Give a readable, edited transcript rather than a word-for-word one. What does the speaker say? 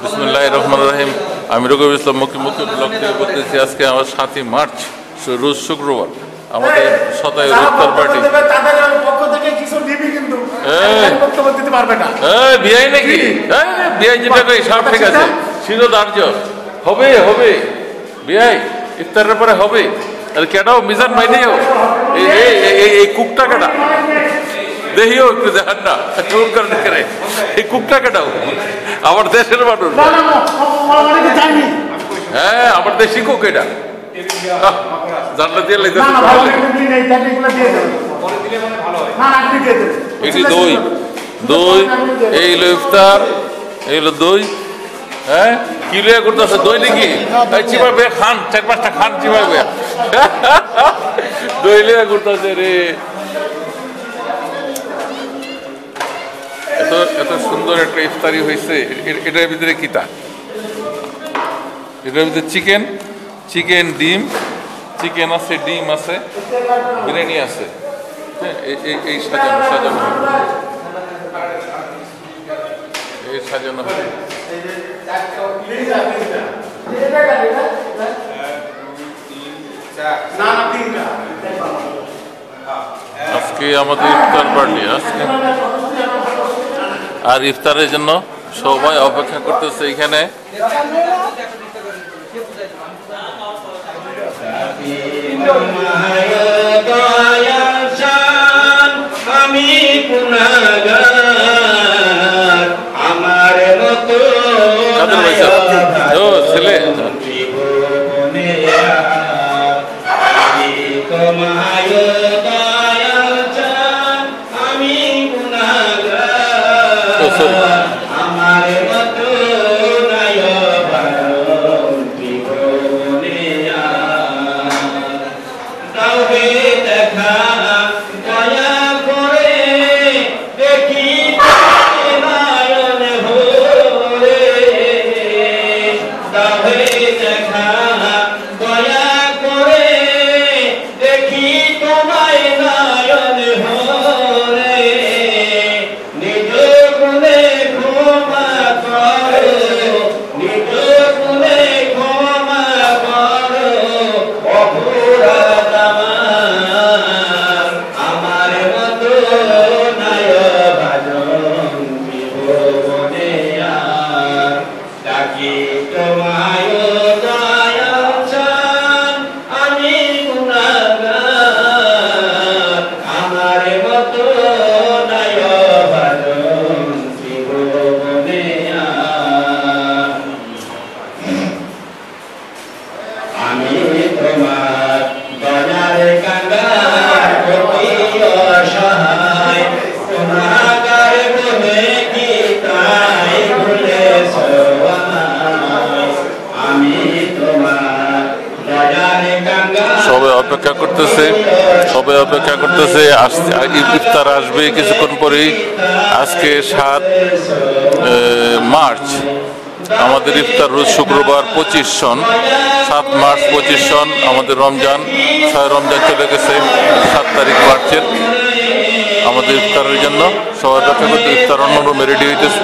বিসমিল্লাহির রহমানির রহিম। আমি রকিবুল ইসলাম মুখী ব্লগ থেকে বলতেছি। আজকে আমার 7ই মার্চ রোজ শুক্রবার আমাদের শতায়ু ইফতার পার্টি। বিআই নাকি বিআই যেটা কই সব ঠিক আছে, শিরোধার্য হবে হবে বিআই ইফতারের পরে হবে। আর কেটাও মিজান ভাই নেই এই কুকটা কেটা দেখিও একটু দেখান না করে এই কুকটা কেটাও আমার দেশের মানুষ। হ্যাঁ আমার দেশি কুক এটা জানলা দিয়ে এটি দই দই এই হলো ইফতার, এই হলো দই। হ্যাঁ কি লিয়া করতেছে দই নাকি চিবাবে খান 4-5টা খান চিবাবে দই লিয়া করতেছে রে। এত এত সুন্দর একটা ইফতারি হয়েছে। এটার ভিতরে কিতা, এটার ভিতরে চিকেন চিকেন ডিম, চিকেন আছে, ডিম আছে, বিরিয়ানি আছে। হ্যাঁ এই সাজানো সাজানো এই সাজানো আজকে আমাদের ইফতার পার্টি আজকে। আর ইফতারের জন্য সবাই অপেক্ষা করতেছে এখানে। আমি আমার মতো ছেলে সবাই অপেক্ষা করতেছে, সবাই অপেক্ষা করতেছে। ইফতার আসবে কিছুক্ষণ পরেই। আজকে 7 মার্চ আমাদের ইফতার রোজ শুক্রবার 25 সন 7 মার্চ 25 সন আমাদের রমজান। 6 রমজান চলে গেছে, 7 তারিখ মার্চের আমাদের ইফতারের জন্য সবাই অপেক্ষা করতে। ইফতার অন্য রুমে রেডি হইতেছে।